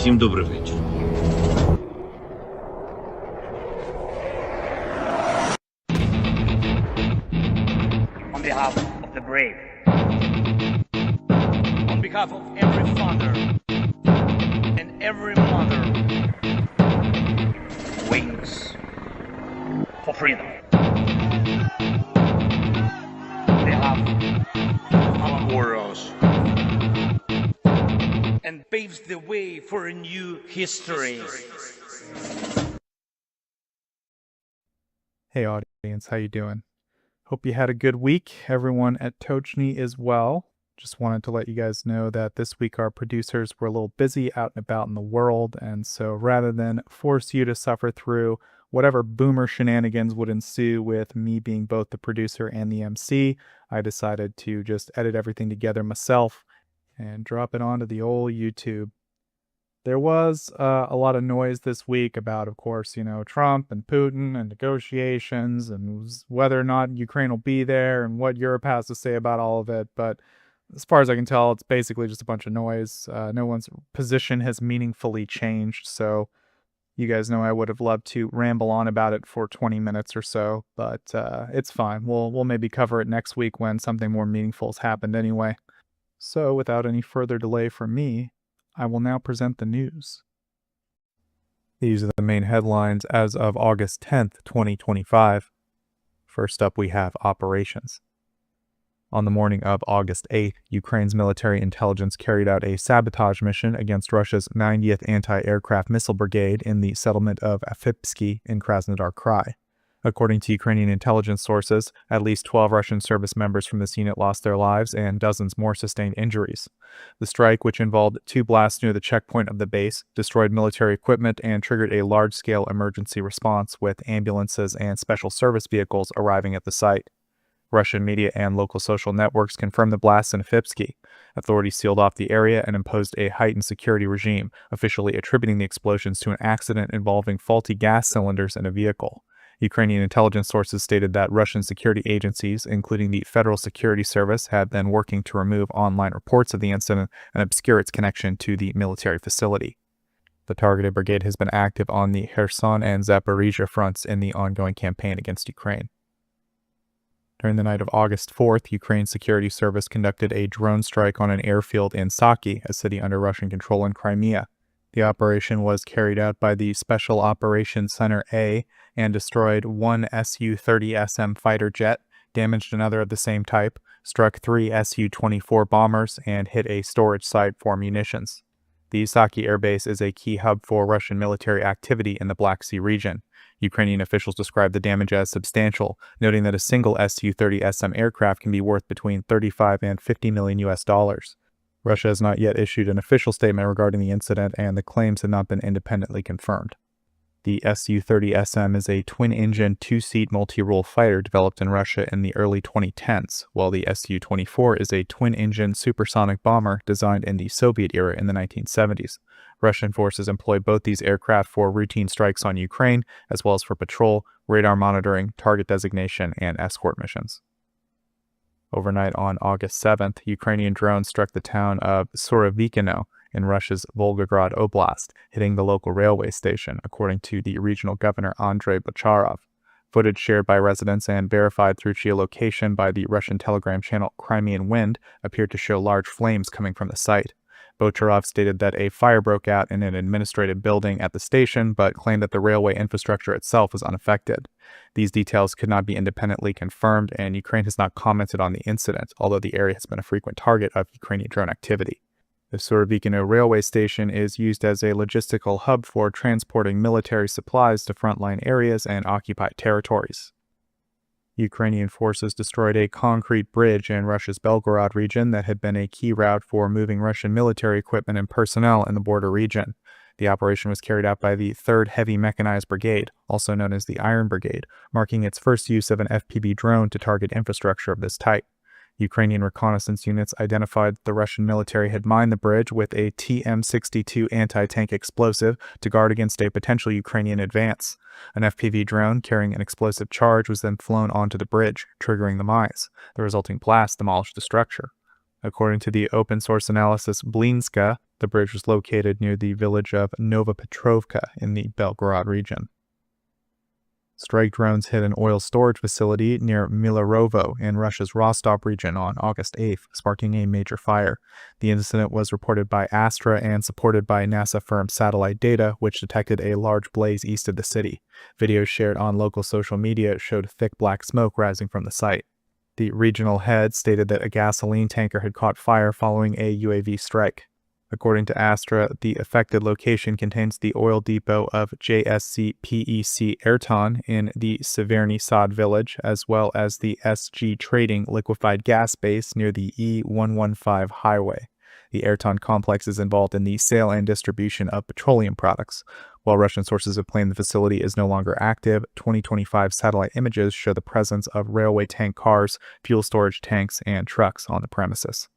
Всім добрий вечір. On behalf of the brave, on behalf of every father and every mother who waits for freedom, on behalf of our warriors, and paves the way for a new history. Hey audience, how you doing? Hope you had a good week. Everyone at Tochnyi is well. Just wanted to let you guys know that this week our producers were a little busy out and about in the world, and so rather than force you to suffer through whatever boomer shenanigans would ensue with me being both the producer and the MC, I decided to just edit everything together myself and drop it onto the old YouTube. There was a lot of noise this week about, of course, Trump and Putin and negotiations and whether or not Ukraine will be there and what Europe has to say about all of it. But as far as I can tell, it's basically just a bunch of noise. No one's position has meaningfully changed. So you guys know I would have loved to ramble on about it for 20 minutes or so, but it's fine. We'll maybe cover it next week when something more meaningful has happened anyway. So without any further delay from me, I will now present the news. These are the main headlines as of August 10th, 2025. First up, we have operations. On the morning of August 8th, Ukraine's military intelligence carried out a sabotage mission against Russia's 90th Anti-Aircraft Missile Brigade in the settlement of Afipsky in Krasnodar Krai. According to Ukrainian intelligence sources, at least 12 Russian service members from this unit lost their lives and dozens more sustained injuries. The strike, which involved 2 blasts near the checkpoint of the base, destroyed military equipment and triggered a large-scale emergency response with ambulances and special service vehicles arriving at the site. Russian media and local social networks confirmed the blasts in Afipsky. Authorities sealed off the area and imposed a heightened security regime, officially attributing the explosions to an accident involving faulty gas cylinders in a vehicle. Ukrainian intelligence sources stated that Russian security agencies, including the Federal Security Service, had been working to remove online reports of the incident and obscure its connection to the military facility. The targeted brigade has been active on the Kherson and Zaporizhia fronts in the ongoing campaign against Ukraine. During the night of August 4th, Ukraine's security service conducted a drone strike on an airfield in Saki, a city under Russian control in Crimea. The operation was carried out by the Special Operations Center A and destroyed 1 Su-30SM fighter jet, damaged another of the same type, struck 3 Su-24 bombers, and hit a storage site for munitions. The Saki Air Base is a key hub for Russian military activity in the Black Sea region. Ukrainian officials described the damage as substantial, noting that a single Su-30SM aircraft can be worth between $35 and $50 million US. Russia has not yet issued an official statement regarding the incident, and the claims have not been independently confirmed. The Su-30SM is a twin-engine, 2-seat multi-role fighter developed in Russia in the early 2010s, while the Su-24 is a twin-engine supersonic bomber designed in the Soviet era in the 1970s. Russian forces employ both these aircraft for routine strikes on Ukraine, as well as for patrol, radar monitoring, target designation, and escort missions. Overnight on August 7th, Ukrainian drones struck the town of Surovikino in Russia's Volgograd Oblast, hitting the local railway station, according to the regional governor Andrei Bocharov. Footage shared by residents and verified through geolocation by the Russian telegram channel Crimean Wind appeared to show large flames coming from the site. Bocharov stated that a fire broke out in an administrative building at the station, but claimed that the railway infrastructure itself was unaffected. These details could not be independently confirmed, and Ukraine has not commented on the incident, although the area has been a frequent target of Ukrainian drone activity. The Surovikino railway station is used as a logistical hub for transporting military supplies to frontline areas and occupied territories. Ukrainian forces destroyed a concrete bridge in Russia's Belgorod region that had been a key route for moving Russian military equipment and personnel in the border region. The operation was carried out by the 3rd Heavy Mechanized Brigade, also known as the Iron Brigade, marking its first use of an FPV drone to target infrastructure of this type. Ukrainian reconnaissance units identified that the Russian military had mined the bridge with a TM-62 anti-tank explosive to guard against a potential Ukrainian advance. An FPV drone carrying an explosive charge was then flown onto the bridge, triggering the mines. The resulting blast demolished the structure. According to the open-source analysis Blinska, The bridge was located near the village of Nova Petrovka in the Belgorod region. Strike drones hit an oil storage facility near Milarovo in Russia's Rostov region on August 8th, sparking a major fire. The incident was reported by Astra and supported by NASA firm Satellite Data, which detected a large blaze east of the city. Videos shared on local social media showed thick black smoke rising from the site. The regional head stated that a gasoline tanker had caught fire following a UAV strike. According to Astra, the affected location contains the oil depot of JSC PEC Airton in the Severny Sad village, as well as the SG Trading liquefied gas base near the E115 highway. The Airton complex is involved in the sale and distribution of petroleum products. While Russian sources have claimed the facility is no longer active, 2025 satellite images show the presence of railway tank cars, fuel storage tanks, and trucks on the premises.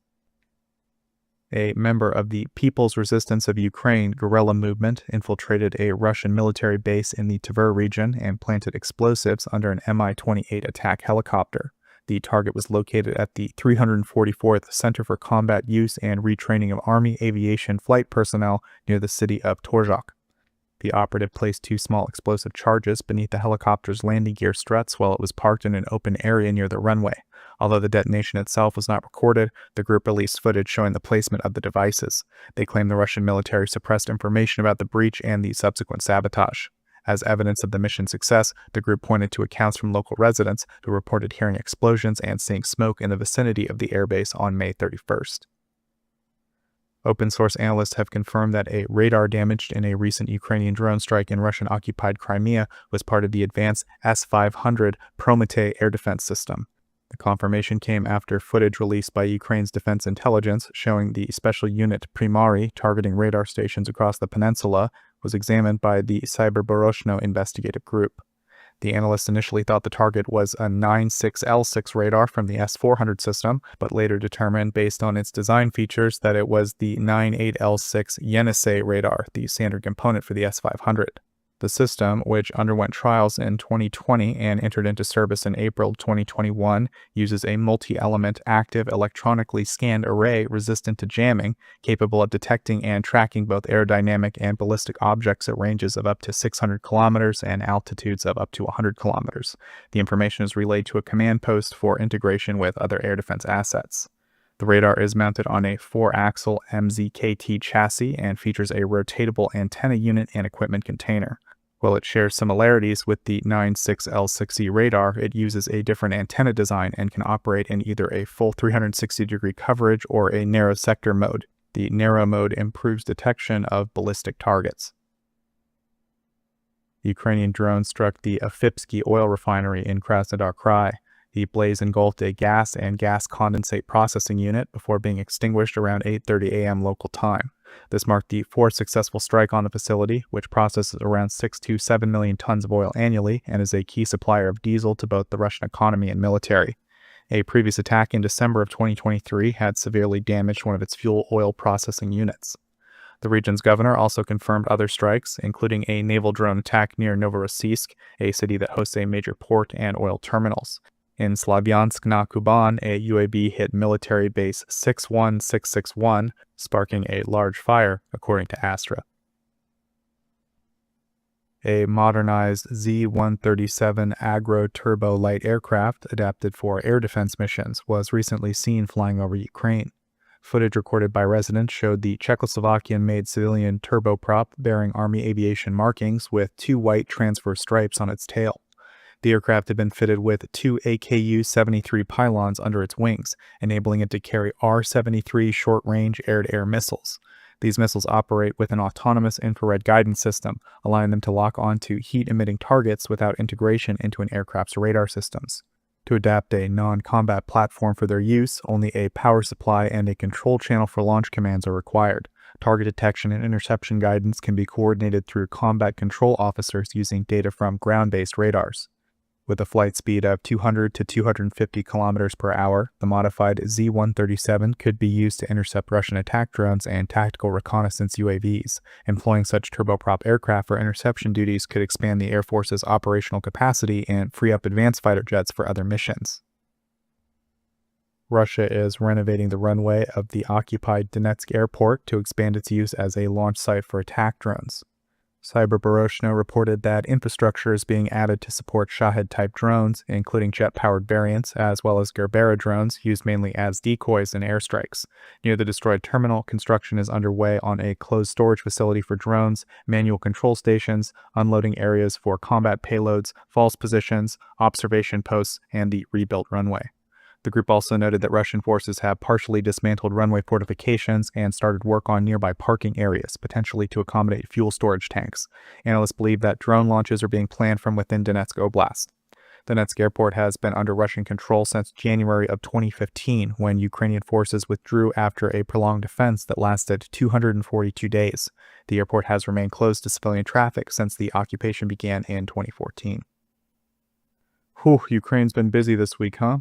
A member of the People's Resistance of Ukraine guerrilla movement infiltrated a Russian military base in the Tver region and planted explosives under an Mi-28 attack helicopter. The target was located at the 344th Center for Combat Use and Retraining of Army Aviation Flight Personnel near the city of Torzhok. The operative placed 2 small explosive charges beneath the helicopter's landing gear struts while it was parked in an open area near the runway. Although the detonation itself was not recorded, the group released footage showing the placement of the devices. They claimed the Russian military suppressed information about the breach and the subsequent sabotage. As evidence of the mission's success, the group pointed to accounts from local residents who reported hearing explosions and seeing smoke in the vicinity of the airbase on May 31st. Open-source analysts have confirmed that a radar damaged in a recent Ukrainian drone strike in Russian-occupied Crimea was part of the advanced S-500 Prometei air defense system. The confirmation came after footage released by Ukraine's defense intelligence showing the special unit Primari targeting radar stations across the peninsula was examined by the Cyberboroshno investigative group. The analysts initially thought the target was a 96L6 radar from the S-400 system, but later determined based on its design features that it was the 98L6 Yenisei radar, the standard component for the S-500. The system, which underwent trials in 2020 and entered into service in April 2021, uses a multi-element active electronically scanned array resistant to jamming, capable of detecting and tracking both aerodynamic and ballistic objects at ranges of up to 600 kilometers and altitudes of up to 100 kilometers. The information is relayed to a command post for integration with other air defense assets. The radar is mounted on a 4-axle MZKT chassis and features a rotatable antenna unit and equipment container. While it shares similarities with the 96L6E radar, it uses a different antenna design and can operate in either a full 360-degree coverage or a narrow sector mode. The narrow mode improves detection of ballistic targets. The Ukrainian drone struck the Afipsky oil refinery in Krasnodar Krai. The blaze engulfed a gas and gas condensate processing unit before being extinguished around 8:30 a.m. local time. This marked the 4th successful strike on the facility, which processes around 6 to 7 million tons of oil annually and is a key supplier of diesel to both the Russian economy and military. A previous attack in December of 2023 had severely damaged one of its fuel oil processing units. The region's governor also confirmed other strikes, including a naval drone attack near Novorossiysk, a city that hosts a major port and oil terminals. In Slavyansk na Kuban, a UAV hit military base 61661, sparking a large fire, according to Astra. A modernized Z-137 agro-turbo light aircraft adapted for air defense missions was recently seen flying over Ukraine. Footage recorded by residents showed the Czechoslovakian-made civilian turboprop bearing Army aviation markings with 2 white transverse stripes on its tail. The aircraft had been fitted with 2 AKU-73 pylons under its wings, enabling it to carry R-73 short-range air-to-air missiles. These missiles operate with an autonomous infrared guidance system, allowing them to lock onto heat-emitting targets without integration into an aircraft's radar systems. To adapt a non-combat platform for their use, only a power supply and a control channel for launch commands are required. Target detection and interception guidance can be coordinated through combat control officers using data from ground-based radars. With a flight speed of 200 to 250 kilometers per hour, the modified Z-137 could be used to intercept Russian attack drones and tactical reconnaissance UAVs. Employing such turboprop aircraft for interception duties could expand the Air Force's operational capacity and free up advanced fighter jets for other missions. Russia is renovating the runway of the occupied Donetsk airport to expand its use as a launch site for attack drones. Cyberbaroshno reported that infrastructure is being added to support Shahed-type drones, including jet-powered variants, as well as Gerbera drones used mainly as decoys in airstrikes. Near the destroyed terminal, construction is underway on a closed storage facility for drones, manual control stations, unloading areas for combat payloads, false positions, observation posts, and the rebuilt runway. The group also noted that Russian forces have partially dismantled runway fortifications and started work on nearby parking areas, potentially to accommodate fuel storage tanks. Analysts believe that drone launches are being planned from within Donetsk Oblast. Donetsk airport has been under Russian control since January of 2015, when Ukrainian forces withdrew after a prolonged defense that lasted 242 days. The airport has remained closed to civilian traffic since the occupation began in 2014. Whew, Ukraine's been busy this week, huh?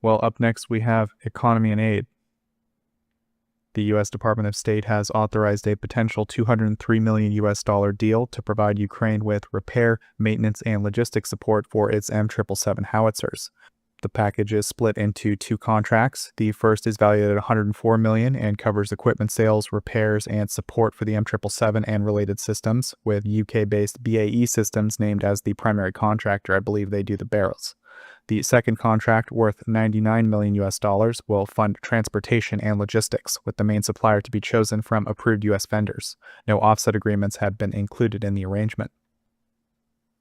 Well, up next we have economy and aid. The U.S. Department of State has authorized a potential $203 million deal to provide Ukraine with repair, maintenance, and logistics support for its M777 howitzers. The package is split into two contracts. The first is valued at $104 million and covers equipment sales, repairs, and support for the M777 and related systems, with UK-based BAE Systems named as the primary contractor. I believe they do the barrels. The second contract, worth $99 million, will fund transportation and logistics, with the main supplier to be chosen from approved U.S. vendors. No offset agreements have been included in the arrangement.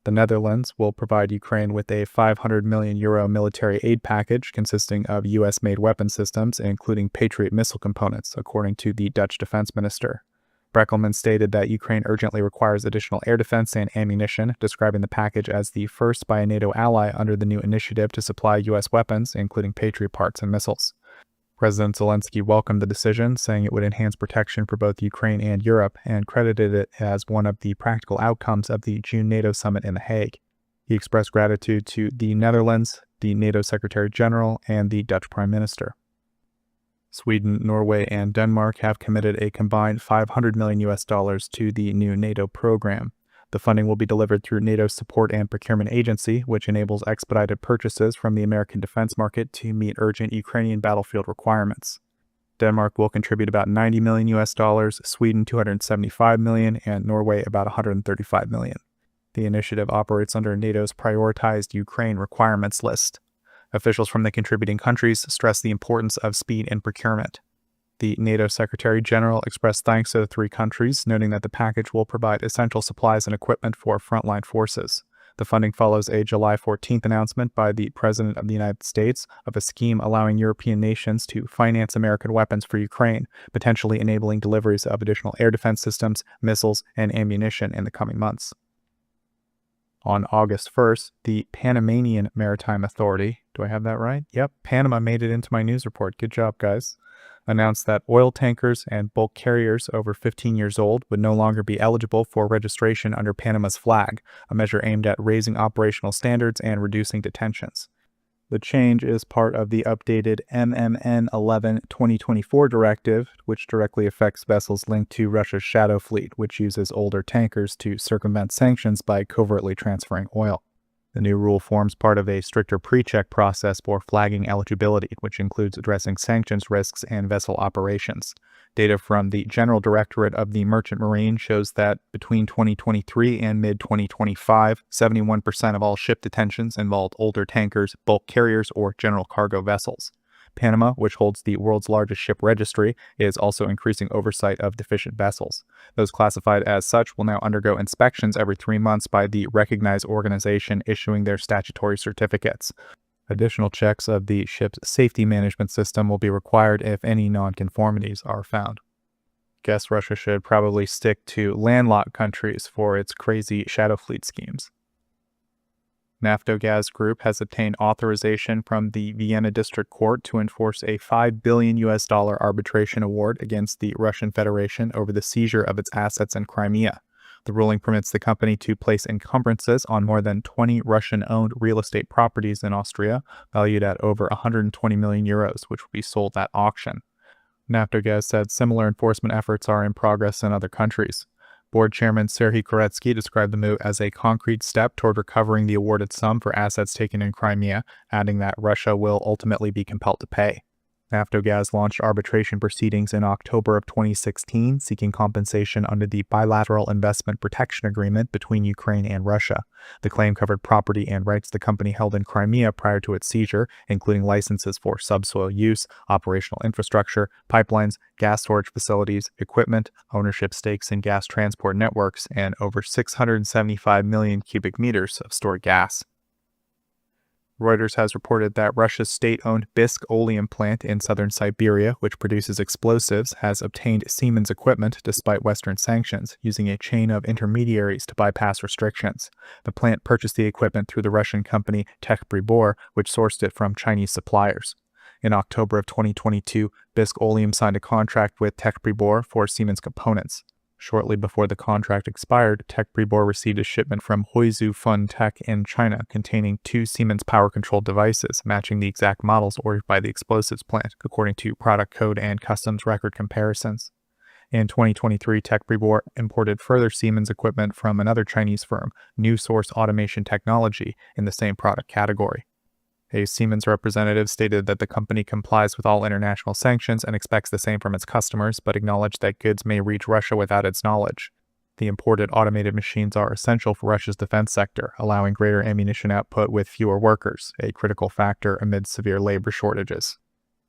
The Netherlands will provide Ukraine with a €500 million military aid package consisting of U.S.-made weapon systems, including Patriot missile components, according to the Dutch defense minister. Breckelman stated that Ukraine urgently requires additional air defense and ammunition, describing the package as the first by a NATO ally under the new initiative to supply U.S. weapons, including Patriot parts and missiles. President Zelensky welcomed the decision, saying it would enhance protection for both Ukraine and Europe, and credited it as one of the practical outcomes of the June NATO summit in The Hague. He expressed gratitude to the Netherlands, the NATO Secretary General, and the Dutch Prime Minister. Sweden, Norway, and Denmark have committed a combined $500 million to the new NATO program. The funding will be delivered through NATO's Support and Procurement Agency, which enables expedited purchases from the American defense market to meet urgent Ukrainian battlefield requirements. Denmark will contribute about $90 million, Sweden $275 million, and Norway about $135 million. The initiative operates under NATO's prioritized Ukraine requirements list. Officials from the contributing countries stress the importance of speed in procurement. The NATO Secretary General expressed thanks to the three countries, noting that the package will provide essential supplies and equipment for frontline forces. The funding follows a July 14th announcement by the President of the United States of a scheme allowing European nations to finance American weapons for Ukraine, potentially enabling deliveries of additional air defense systems, missiles, and ammunition in the coming months. On August 1st, the Panamanian Maritime Authority, do I have that right? Yep, Panama made it into my news report. Good job, guys. Announced that oil tankers and bulk carriers over 15 years old would no longer be eligible for registration under Panama's flag, a measure aimed at raising operational standards and reducing detentions. The change is part of the updated MMN 11/2024 directive, which directly affects vessels linked to Russia's shadow fleet, which uses older tankers to circumvent sanctions by covertly transferring oil. The new rule forms part of a stricter pre-check process for flagging eligibility, which includes addressing sanctions risks and vessel operations. Data from the General Directorate of the Merchant Marine shows that between 2023 and mid-2025, 71% of all ship detentions involved older tankers, bulk carriers, or general cargo vessels. Panama, which holds the world's largest ship registry, is also increasing oversight of deficient vessels. Those classified as such will now undergo inspections every 3 months by the recognized organization issuing their statutory certificates. Additional checks of the ship's safety management system will be required if any nonconformities are found. Guess Russia should probably stick to landlocked countries for its crazy shadow fleet schemes. Naftogaz Group has obtained authorization from the Vienna District Court to enforce a $5 billion arbitration award against the Russian Federation over the seizure of its assets in Crimea. The ruling permits the company to place encumbrances on more than 20 Russian-owned real estate properties in Austria, valued at over €120 million, which will be sold at auction. Naftogaz said similar enforcement efforts are in progress in other countries. Board Chairman Serhiy Koretsky described the move as a concrete step toward recovering the awarded sum for assets taken in Crimea, adding that Russia will ultimately be compelled to pay. Naftogaz launched arbitration proceedings in October of 2016, seeking compensation under the Bilateral Investment Protection Agreement between Ukraine and Russia. The claim covered property and rights the company held in Crimea prior to its seizure, including licenses for subsoil use, operational infrastructure, pipelines, gas storage facilities, equipment, ownership stakes in gas transport networks, and over 675 million cubic meters of stored gas. Reuters has reported that Russia's state-owned Bisk oleum plant in southern Siberia, which produces explosives, has obtained Siemens equipment despite Western sanctions, using a chain of intermediaries to bypass restrictions. The plant purchased the equipment through the Russian company Techpribor, which sourced it from Chinese suppliers. In October of 2022, Bisk Oleum signed a contract with Techpribor for Siemens components. Shortly before the contract expired, Techpribor received a shipment from Huizhou Fun Tech in China containing 2 Siemens power-controlled devices matching the exact models ordered by the explosives plant, according to product code and customs record comparisons. In 2023, Techpribor imported further Siemens equipment from another Chinese firm, New Source Automation Technology, in the same product category. A Siemens representative stated that the company complies with all international sanctions and expects the same from its customers, but acknowledged that goods may reach Russia without its knowledge. The imported automated machines are essential for Russia's defense sector, allowing greater ammunition output with fewer workers, a critical factor amid severe labor shortages.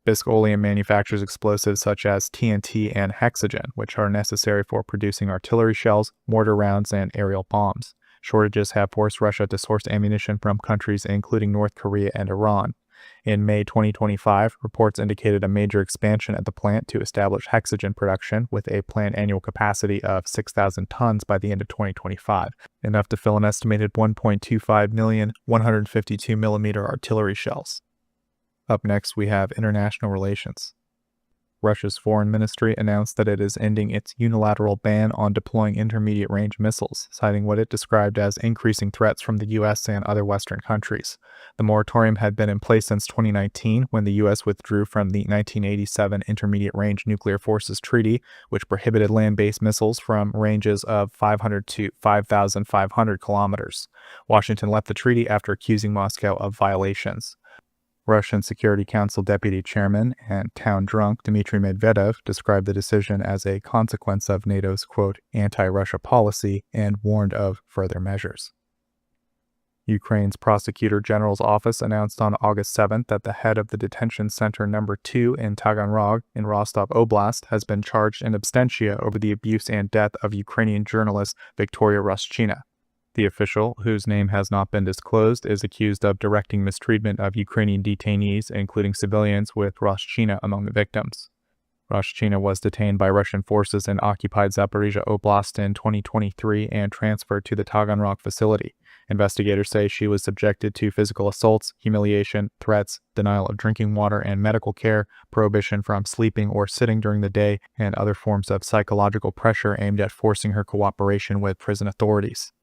Bisk Oleum manufactures explosives such as TNT and hexogen, which are necessary for producing artillery shells, mortar rounds, and aerial bombs. Shortages have forced Russia to source ammunition from countries including North Korea and Iran. In May 2025, reports indicated a major expansion at the plant to establish hexogen production with a planned annual capacity of 6,000 tons by the end of 2025, enough to fill an estimated 1.25 million 152mm artillery shells. Up next, we have international relations. Russia's foreign ministry announced that it is ending its unilateral ban on deploying intermediate-range missiles, citing what it described as increasing threats from the U.S. and other Western countries. The moratorium had been in place since 2019, when the U.S. withdrew from the 1987 Intermediate-Range Nuclear Forces Treaty, which prohibited land-based missiles from ranges of 500 to 5,500 kilometers. Washington left the treaty after accusing Moscow of violations. Russian Security Council Deputy Chairman and town drunk Dmitry Medvedev described the decision as a consequence of NATO's, quote, anti-Russia policy and warned of further measures. Ukraine's Prosecutor General's office announced on August 7th that the head of the detention center number 2 in Taganrog in Rostov Oblast has been charged in absentia over the abuse and death of Ukrainian journalist Victoria Roshchina. The official, whose name has not been disclosed, is accused of directing mistreatment of Ukrainian detainees, including civilians, with Roshchina among the victims. Roshchina was detained by Russian forces in occupied Zaporizhia Oblast in 2023 and transferred to the Taganrog facility. Investigators say she was subjected to physical assaults, humiliation, threats, denial of drinking water and medical care, prohibition from sleeping or sitting during the day, and other forms of psychological pressure aimed at forcing her cooperation with prison authorities.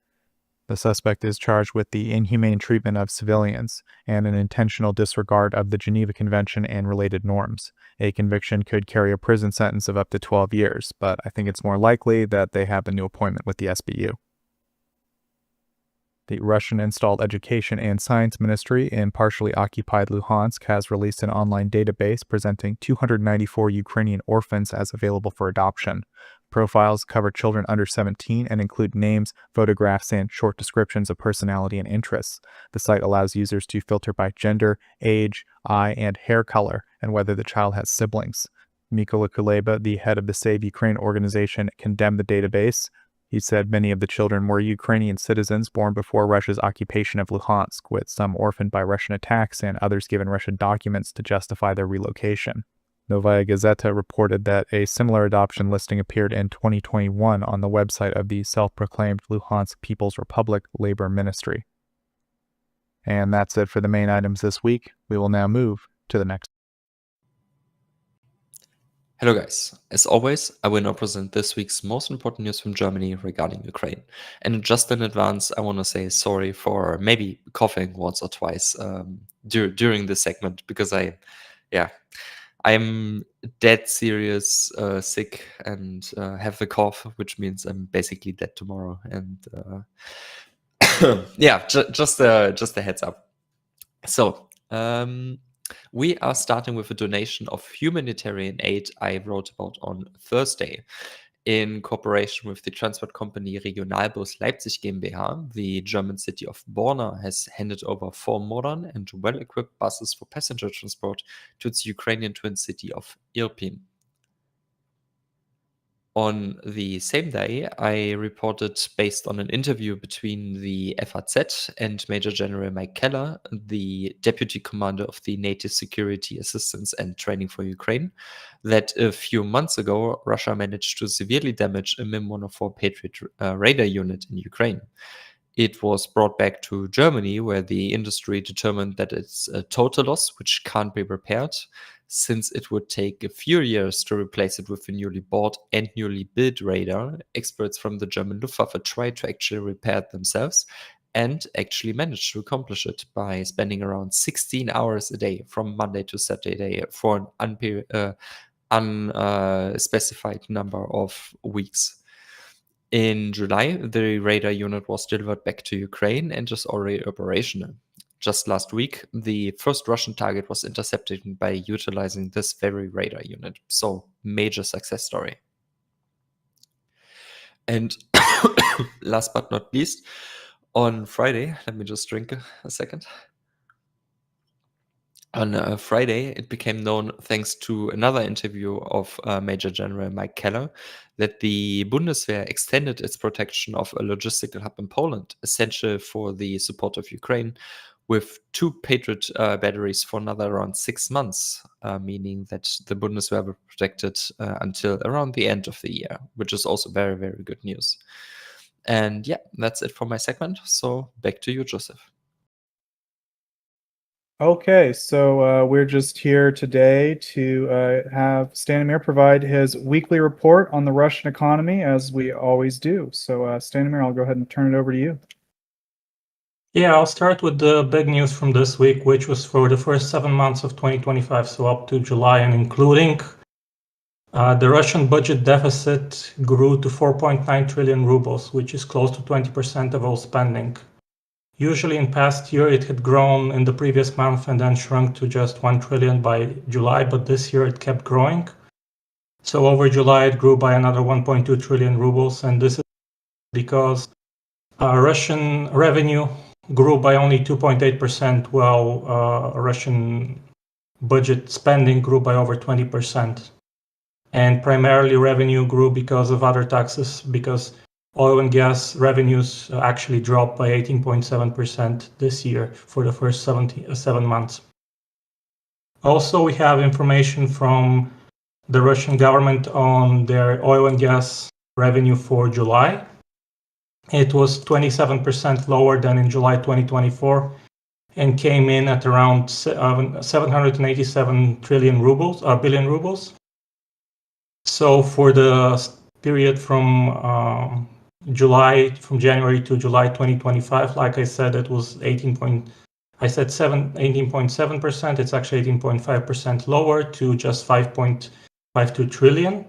The suspect is charged with the inhumane treatment of civilians and an intentional disregard of the Geneva Convention and related norms. A conviction could carry a prison sentence of up to 12 years, but I think it's more likely that they have a new appointment with the SBU. The Russian-installed Education and Science Ministry in partially occupied Luhansk has released an online database presenting 294 Ukrainian orphans as available for adoption. Profiles cover children under 17 and include names, photographs, and short descriptions of personality and interests. The site allows users to filter by gender, age, eye, and hair color, and whether the child has siblings. Mykola Kuleba, the head of the Save Ukraine organization, condemned the database. He said many of the children were Ukrainian citizens born before Russia's occupation of Luhansk, with some orphaned by Russian attacks and others given Russian documents to justify their relocation. Novaya Gazeta reported that a similar adoption listing appeared in 2021 on the website of the self-proclaimed Luhansk People's Republic Labor Ministry. And that's it for the main items this week. We will now move to the next. Hello guys, as always, I will now present this week's most important news from Germany regarding Ukraine. And just in advance, I want to say sorry for maybe coughing once or twice during this segment, because I I'm dead serious, sick, and have a cough, which means I'm basically dead tomorrow. And yeah, just a heads up. So we are starting with a donation of humanitarian aid I wrote about on Thursday. In cooperation with the transport company Regionalbus Leipzig GmbH, the German city of Borna has handed over 4 modern and well-equipped buses for passenger transport to its Ukrainian twin city of Irpin. On the same day, I reported, based on an interview between the FAZ and Major General Mike Keller, the deputy commander of the NATO Security Assistance and Training for Ukraine, that a few months ago, Russia managed to severely damage a MIM-104 Patriot radar unit in Ukraine. It was brought back to Germany, where the industry determined that it's a total loss which can't be repaired, since it would take a few years to replace it with a newly bought and newly built radar. Experts from the German Luftwaffe tried to actually repair it themselves and actually managed to accomplish it by spending around 16 hours a day from Monday to Saturday for an unspecified number of weeks. In July, the radar unit was delivered back to Ukraine and is already operational. Just last week, the first Russian target was intercepted by utilizing this very radar unit. So, major success story. And last but not least, on Friday, let me just drink a second. On Friday, it became known, thanks to another interview of Major General Mike Keller, that the Bundeswehr extended its protection of a logistical hub in Poland, essential for the support of Ukraine, with 2 Patriot batteries for another around 6 months, meaning that the Bundeswehr will be protected until around the end of the year, which is also very, very good news. And yeah, that's it for my segment. So back to you, Joseph. Okay, so we're just here today to have Stanimir provide his weekly report on the Russian economy, as we always do. So Stanimir, I'll go ahead and turn it over to you. Yeah, I'll start with the big news from this week, which was for the first 7 months of 2025, so up to July and including. The Russian budget deficit grew to 4.9 trillion rubles, which is close to 20% of all spending. Usually in past year, it had grown in the previous month and then shrunk to just 1 trillion by July, but this year it kept growing. So over July, it grew by another 1.2 trillion rubles, and this is because Russian revenue grew by only 2.8%, while Russian budget spending grew by over 20%. And primarily revenue grew because of other taxes, because oil and gas revenues actually dropped by 18.7% this year for the first 7 months. Also, we have information from the Russian government on their oil and gas revenue for July. It was 27% lower than in July 2024 and came in at around 787 billion rubles. So for the period from January to July 2025, like I said, it was 18.7%. It's actually 18.5% lower to just 5.52 trillion.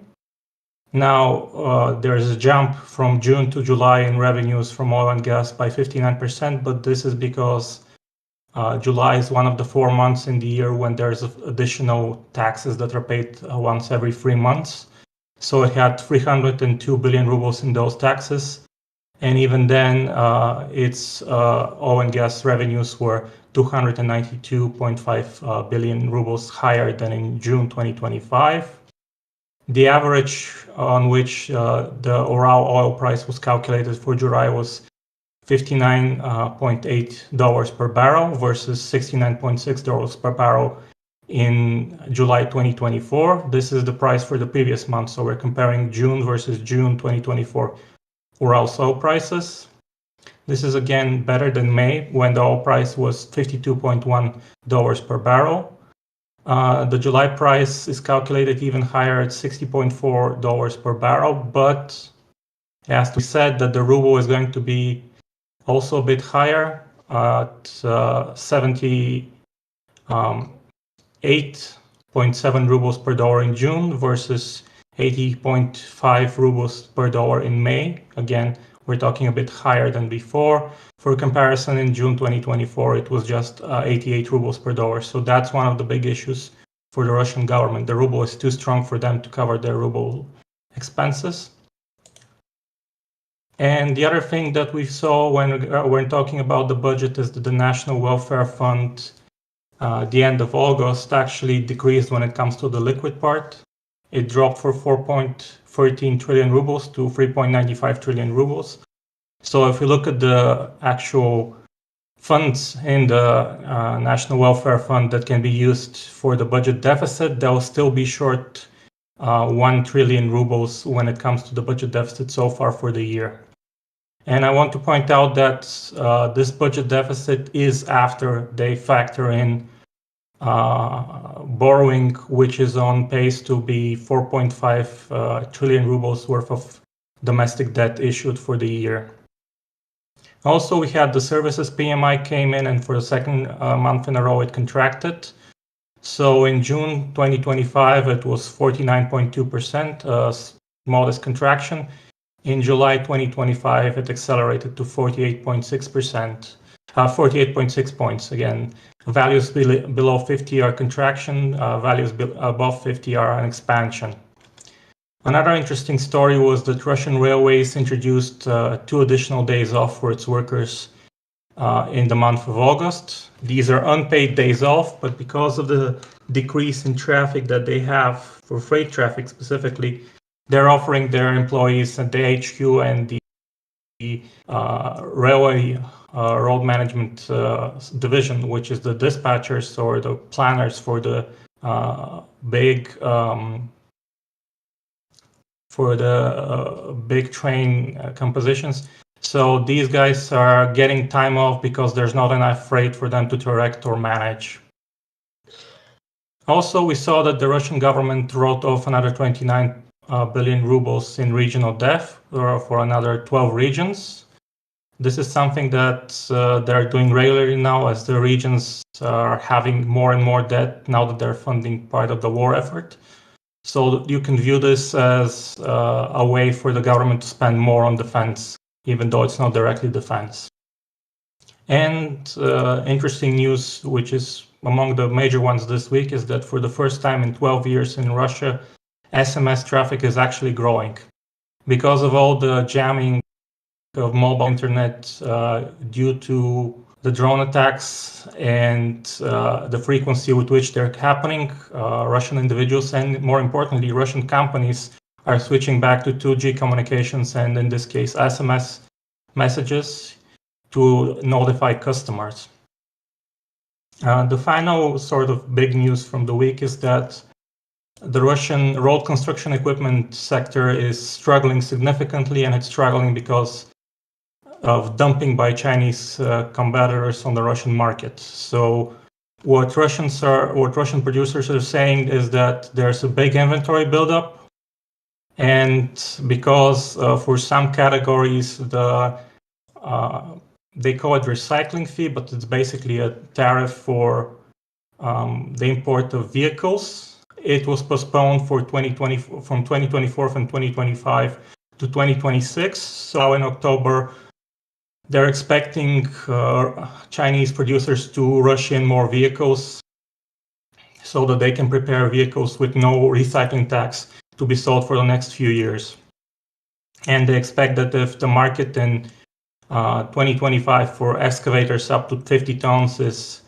Now there is a jump from June to July in revenues from oil and gas by 59%, but this is because July is one of the 4 months in the year when there's additional taxes that are paid once every 3 months. So it had 302 billion rubles in those taxes. And even then, its oil and gas revenues were 292.5 billion rubles higher than in June 2025. The average on which the Ural oil price was calculated for July was $59.8 per barrel versus $69.6 per barrel in July 2024. This is the price for the previous month, so we're comparing June versus June 2024 Ural oil prices. This is again better than May, when the oil price was $52.1 per barrel. The July price is calculated even higher at $60.4 per barrel, but it has to be said that the ruble is going to be also a bit higher at 78 rubles per dollar in June versus 80.5 rubles per dollar in May. Again, we're talking a bit higher than before. For comparison, in June 2024, it was just 88 rubles per dollar. So that's one of the big issues for the Russian government. The ruble is too strong for them to cover their ruble expenses. And the other thing that we saw when talking about the budget is that the National Welfare Fund, the end of August, actually decreased when it comes to the liquid part. It dropped from 4.13 trillion rubles to 3.95 trillion rubles. So if we look at the actual funds in the National Welfare Fund that can be used for the budget deficit, they'll still be short 1 trillion rubles when it comes to the budget deficit so far for the year. And I want to point out that this budget deficit is after they factor in borrowing, which is on pace to be 4.5 trillion rubles worth of domestic debt issued for the year. Also, we had the services PMI came in, and for the second month in a row, it contracted. So in June 2025, it was 49.2%, a modest contraction. In July 2025, it accelerated to 48.6%, 48.6 points. Again, values below 50 are contraction, values above 50 are an expansion. Another interesting story was that Russian Railways introduced 2 additional days off for its workers in the month of August. These are unpaid days off, but because of the decrease in traffic that they have for freight traffic specifically, they're offering their employees at the HQ and the railway road management division, which is the dispatchers or the planners for the big train compositions. So these guys are getting time off because there's not enough freight for them to direct or manage. Also, we saw that the Russian government wrote off another 29 billion rubles in regional debt for another 12 regions. This is something that they're doing regularly now, as the regions are having more and more debt now that they're funding part of the war effort. So you can view this as a way for the government to spend more on defense, even though it's not directly defense. And interesting news, which is among the major ones this week, is that for the first time in 12 years in Russia, SMS traffic is actually growing. Because of all the jamming of mobile internet due to the drone attacks and the frequency with which they're happening, Russian individuals and, more importantly, Russian companies are switching back to 2G communications and, in this case, SMS messages to notify customers. The final sort of big news from the week is that the Russian road construction equipment sector is struggling significantly, and it's struggling because of dumping by Chinese competitors on the Russian market. So what Russian producers are saying is that there's a big inventory buildup, and because for some categories they call it recycling fee, but it's basically a tariff for the import of vehicles. It was postponed for 2020 from 2024 from 2025 to 2026. So in October, they're expecting Chinese producers to rush in more vehicles so that they can prepare vehicles with no recycling tax to be sold for the next few years. And they expect that if the market in 2025 for excavators up to 50 tons is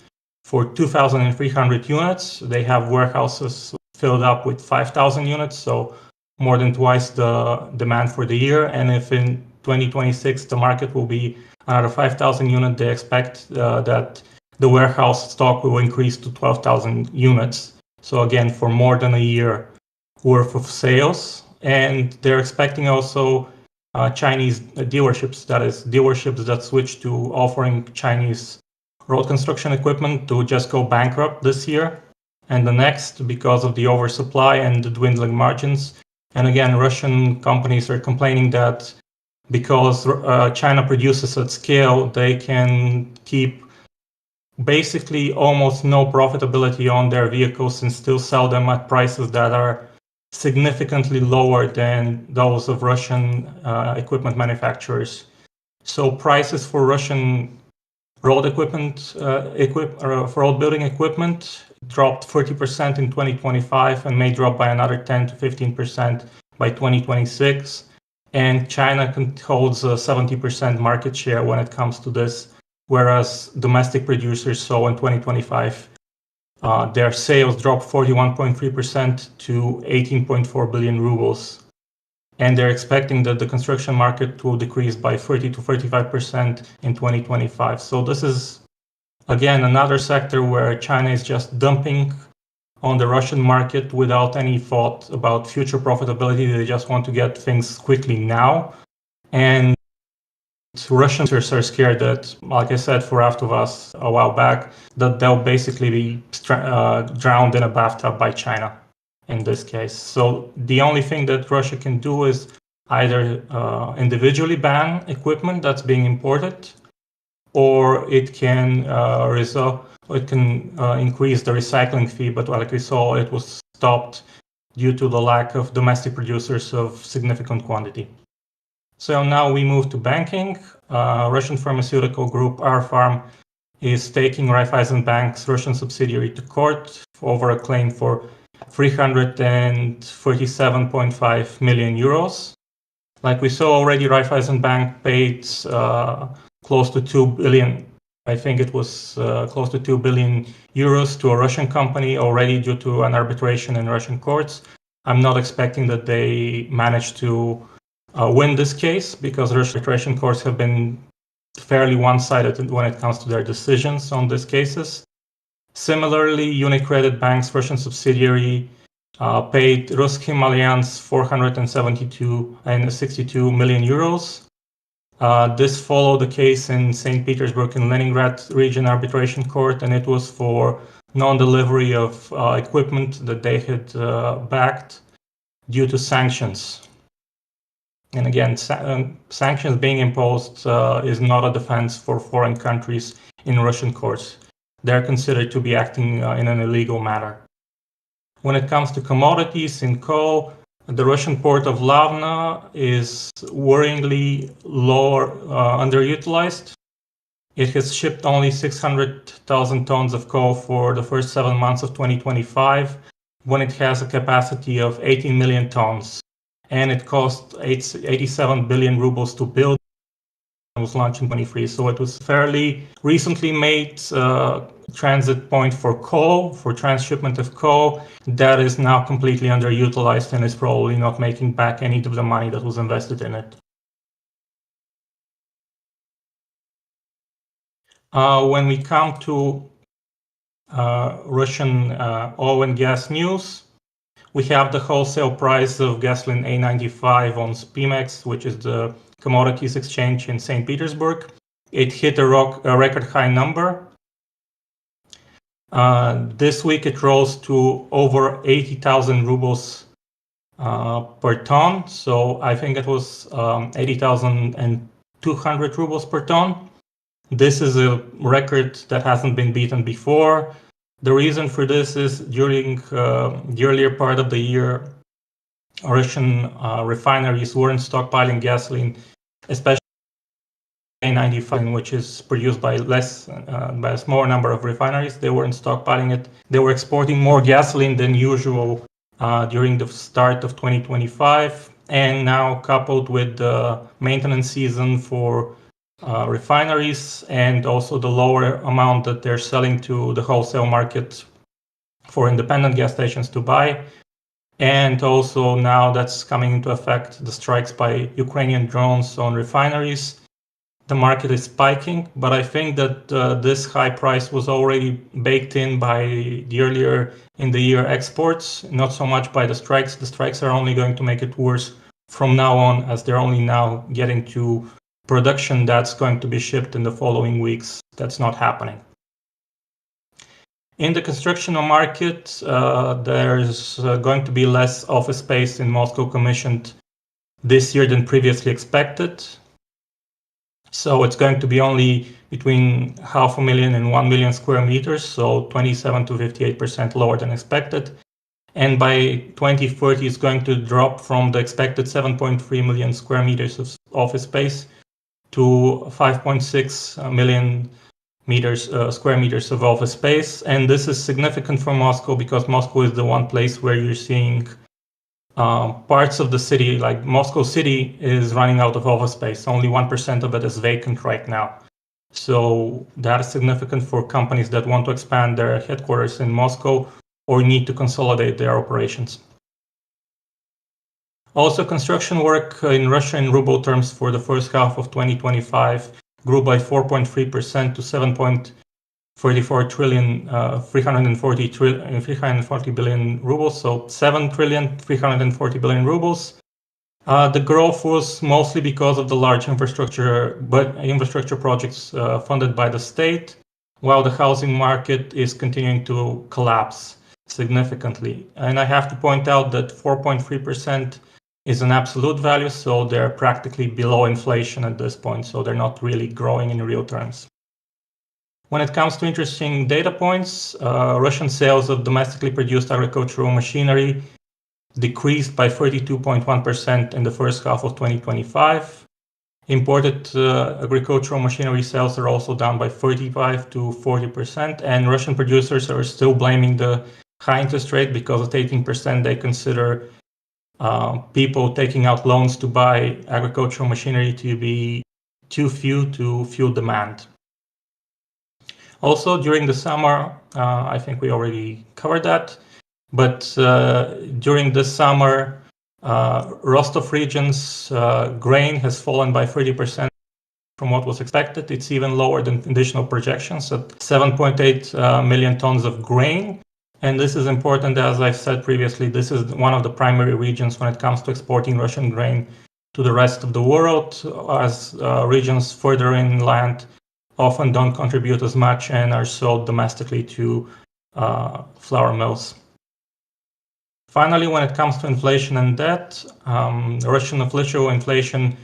for 2,300 units, they have warehouses filled up with 5,000 units, so more than twice the demand for the year. And if in 2026 the market will be another 5,000 units, they expect that the warehouse stock will increase to 12,000 units. So again, for more than a year worth of sales. And they're expecting also Chinese dealerships, that is, dealerships that switch to offering Chinese road construction equipment, to just go bankrupt this year and the next because of the oversupply and the dwindling margins. And again, Russian companies are complaining that because China produces at scale, they can keep basically almost no profitability on their vehicles and still sell them at prices that are significantly lower than those of Russian equipment manufacturers. So prices for Russian road equipment, for road building equipment dropped 40% in 2025 and may drop by another 10 to 15% by 2026. And China holds a 70% market share when it comes to this, whereas domestic producers saw in 2025 their sales dropped 41.3% to 18.4 billion rubles. And they're expecting that the construction market will decrease by 30 to 35% in 2025. So this is, again, another sector where China is just dumping on the Russian market without any thought about future profitability. They just want to get things quickly now. And Russians are scared that, like I said for Avtovaz a while back, that they'll basically be drowned in a bathtub by China in this case. So the only thing that Russia can do is either individually ban equipment that's being imported, or it can increase the recycling fee. But like we saw, it was stopped due to the lack of domestic producers of significant quantity. So now we move to banking. Russian pharmaceutical group R-Pharm is taking Raiffeisenbank's Russian subsidiary to court over a claim for 347.5 million euros. Like we saw already, Raiffeisenbank paid close to 2 billion. I think it was close to 2 billion euros to a Russian company already due to an arbitration in Russian courts. I'm not expecting that they managed to win this case, because Russian arbitration courts have been fairly one-sided when it comes to their decisions on these cases. Similarly, UniCredit Bank's Russian subsidiary paid Ruskim Allianz 472 million euros. This followed a case in St. Petersburg and Leningrad Region Arbitration Court, and it was for non-delivery of equipment that they had backed due to sanctions. And again, sanctions being imposed is not a defense for foreign countries in Russian courts. They're considered to be acting in an illegal manner. When it comes to commodities in coal, the Russian port of Lavna is worryingly underutilized. It has shipped only 600,000 tons of coal for the first 7 months of 2025, when it has a capacity of 18 million tons. And it cost 87 billion rubles to build. It was launched in 2023, so it was fairly recently made transit point for coal, for transshipment of coal. That is now completely underutilized and is probably not making back any of the money that was invested in it. When we come to Russian oil and gas news, we have the wholesale price of gasoline A95 on Spimex, which is the commodities exchange in St. Petersburg. It hit a record high number. This week it rose to over 80,000 rubles per ton. So I think it was 80,200 rubles per ton. This is a record that hasn't been beaten before. The reason for this is during the earlier part of the year, Russian refineries weren't stockpiling gasoline, especially A95, which is produced by a smaller number of refineries. They weren't stockpiling it. They were exporting more gasoline than usual during the start of 2025. And now, coupled with the maintenance season for refineries and also the lower amount that they're selling to the wholesale market for independent gas stations to buy. And also now that's coming into effect, the strikes by Ukrainian drones on refineries. The market is spiking, but I think that this high price was already baked in by the earlier in the year exports, not so much by the strikes. The strikes are only going to make it worse from now on, as they're only now getting to production that's going to be shipped in the following weeks. That's not happening. In the construction market, there's going to be less office space in Moscow commissioned this year than previously expected. So it's going to be only between 500,000 and 1 million square meters, so 27 to 58% lower than expected. And by 2030, it's going to drop from the expected 7.3 million square meters of office space to 5.6 million square meters of office space. And this is significant for Moscow because Moscow is the one place where you're seeing parts of the city, like Moscow city, is running out of office space. Only 1% of it is vacant right now. So that is significant for companies that want to expand their headquarters in Moscow or need to consolidate their operations. Also, construction work in Russia in ruble terms for the first half of 2025 grew by 4.3% to 7.44 trillion, 340 billion rubles, so 7,340 billion rubles. The growth was mostly because of the large infrastructure projects funded by the state, while the housing market is continuing to collapse significantly. And I have to point out that 4.3% is an absolute value, so they're practically below inflation at this point, so they're not really growing in real terms. When it comes to interesting data points, Russian sales of domestically produced agricultural machinery decreased by 32.1% in the first half of 2025. Imported agricultural machinery sales are also down by 35 to 40%, and Russian producers are still blaming the high interest rate because at 18% they consider people taking out loans to buy agricultural machinery to be too few to fuel demand. Also, during the summer, I think we already covered that, but during this summer, Rostov region's grain has fallen by 30% from what was expected. It's even lower than additional projections at 7.8 million tons of grain. And this is important, as I've said previously, this is one of the primary regions when it comes to exporting Russian grain to the rest of the world, as regions further inland often don't contribute as much and are sold domestically to flour mills. Finally, when it comes to inflation and debt, Russian official inflation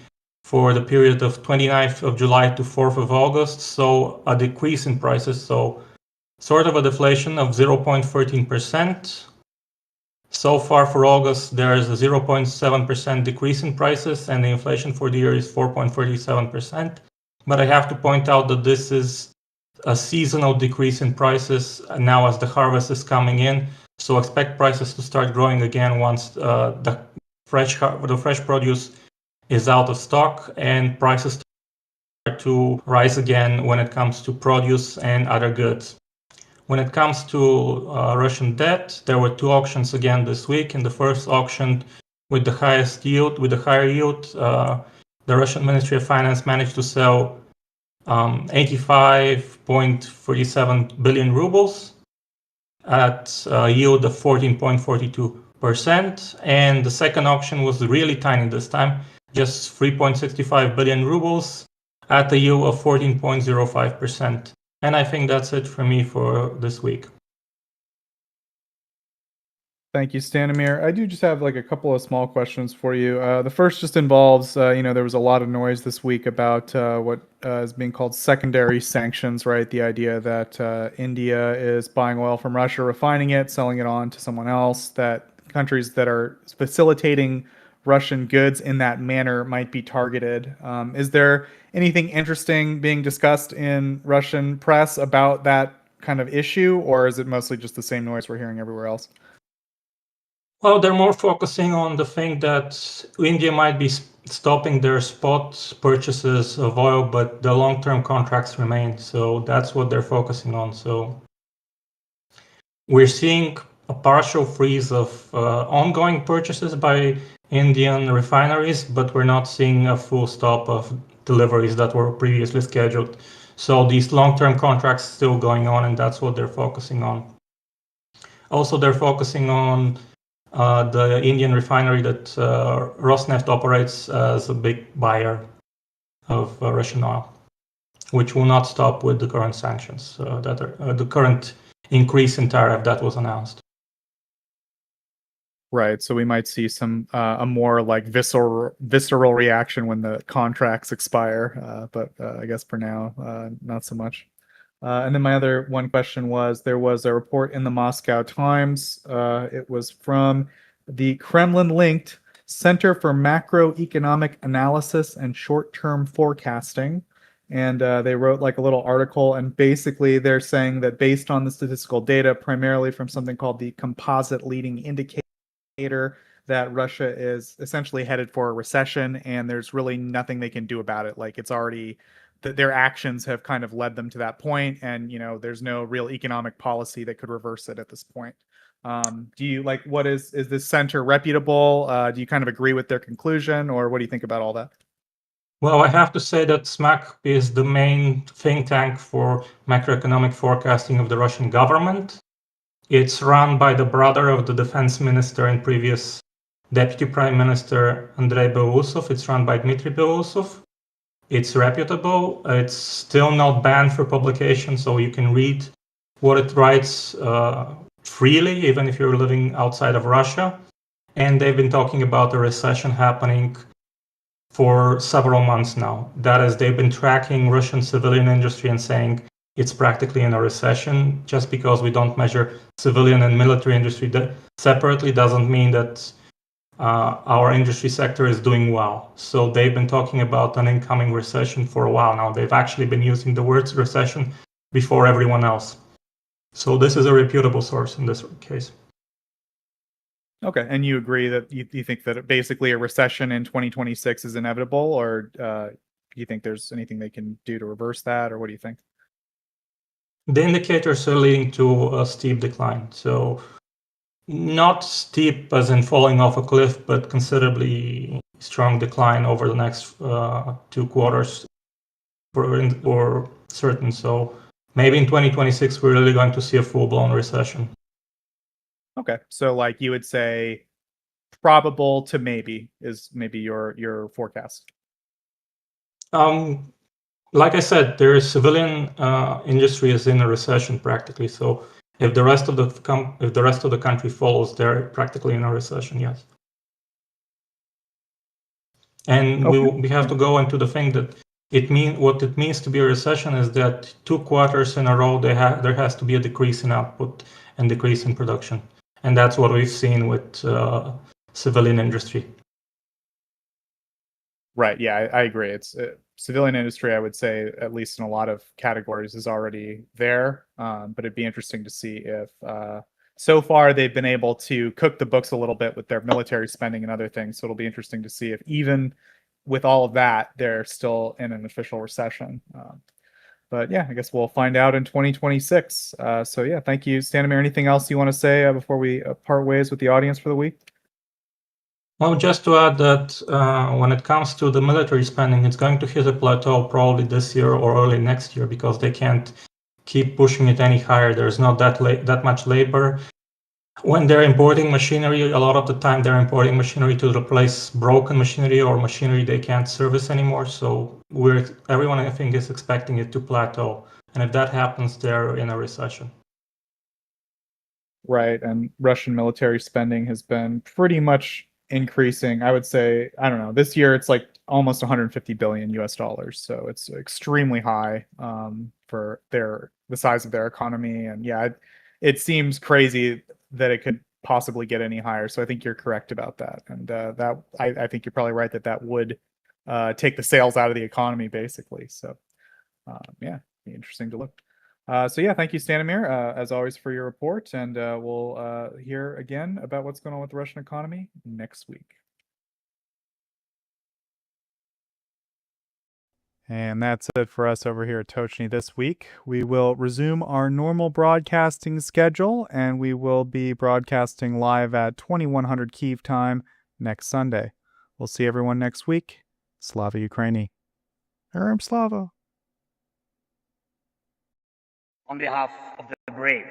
for the period of 29th of July to 4th of August saw a decrease in prices, so sort of a deflation of 0.13%. So far for August, there is a 0.7% decrease in prices, and the inflation for the year is 4.37%. But I have to point out that this is a seasonal decrease in prices now as the harvest is coming in. So expect prices to start growing again once the fresh produce is out of stock and prices start to rise again when it comes to produce and other goods. When it comes to Russian debt, there were two auctions again this week. In the first auction, with the higher yield, the Russian Ministry of Finance managed to sell 85.47 billion rubles at a yield of 14.42%. And the second auction was really tiny this time, just 3.65 billion rubles at a yield of 14.05%. And I think that's it for me for this week. Thank you, Stanimir. I do just have like a couple of small questions for you. The first just involves, there was a lot of noise this week about what is being called secondary sanctions, right? The idea that India is buying oil from Russia, refining it, selling it on to someone else, that countries that are facilitating Russian goods in that manner might be targeted. Is there anything interesting being discussed in Russian press about that kind of issue, or is it mostly just the same noise we're hearing everywhere else? Well, they're more focusing on the thing that India might be stopping their spot purchases of oil, but the long-term contracts remain. So that's what they're focusing on. So we're seeing a partial freeze of ongoing purchases by Indian refineries, but we're not seeing a full stop of deliveries that were previously scheduled. So these long-term contracts still going on, and that's what they're focusing on. Also, they're focusing on the Indian refinery that Rosneft operates as a big buyer of Russian oil, which will not stop with the current sanctions, the current increase in tariff that was announced. Right. So we might see some a more like visceral reaction when the contracts expire. But I guess for now, not so much. And then my other one question was there was a report in the Moscow Times. It was from the Kremlin-linked Center for Macroeconomic Analysis and Short-Term Forecasting. And they wrote like a little article, and basically they're saying that based on the statistical data, primarily from something called the Composite Leading Indicator, that Russia is essentially headed for a recession, and there's really nothing they can do about it. Like it's already their actions have kind of led them to that point, and there's no real economic policy that could reverse it at this point. Do you like what is this center reputable? Do you kind of agree with their conclusion, or what do you think about all that? Well, I have to say that SMAC is the main think tank for macroeconomic forecasting of the Russian government. It's run by the brother of the defense minister and previous deputy prime minister, Andrei Belousov. It's run by Dmitry Belousov. It's reputable. It's still not banned for publication, so you can read what it writes freely, even if you're living outside of Russia. And they've been talking about a recession happening for several months now. That is, they've been tracking Russian civilian industry and saying it's practically in a recession. Just because we don't measure civilian and military industry separately doesn't mean that our industry sector is doing well. So they've been talking about an incoming recession for a while now. They've actually been using the word recession before everyone else. So this is a reputable source in this case. Okay, and you agree that you think that basically a recession in 2026 is inevitable, or do you think there's anything they can do to reverse that, or what do you think? The indicators are leading to a steep decline. So not steep as in falling off a cliff, but considerably strong decline over the next 2 quarters for certain. So maybe in 2026, we're really going to see a full-blown recession. Okay, so like you would say probable to maybe is maybe your forecast. Like I said, their civilian industry is in a recession practically. So if the rest of the country follows, they're practically in a recession. Yes. And Okay. we have to go into the thing that what it means to be a recession is that 2 quarters in a row there has to be a decrease in output and decrease in production, and that's what we've seen with civilian industry. Right. Yeah, I agree. It's civilian industry, I would say, at least in a lot of categories, is already there. But it'd be interesting to see if so far they've been able to cook the books a little bit with their military spending and other things. So it'll be interesting to see if even with all of that, they're still in an official recession. But yeah, I guess we'll find out in 2026. So yeah, thank you, Stanimir. Anything else you want to say before we part ways with the audience for the week? Well, just to add that when it comes to the military spending, it's going to hit a plateau probably this year or early next year because they can't keep pushing it any higher. There's not that much labor. When they're importing machinery, a lot of the time they're importing machinery to replace broken machinery or machinery they can't service anymore. So everyone, I think, is expecting it to plateau. And if that happens, they're in a recession. Right, and Russian military spending has been pretty much increasing. I would say, I don't know, this year it's like almost 150 billion US dollars. So it's extremely high for the size of their economy. And yeah, it seems crazy that it could possibly get any higher. So I think you're correct about that. And I think you're probably right that would take the sales out of the economy, basically. So yeah, be interesting to look. So yeah, thank you, Stanimir, as always, for your report, and we'll hear again about what's going on with the Russian economy next week. And that's it for us over here at Tochnyi this week. We will resume our normal broadcasting schedule, and we will be broadcasting live at 2100 Kyiv time next Sunday. We'll see everyone next week. Slava Ukraini. Slava. On behalf of the brave.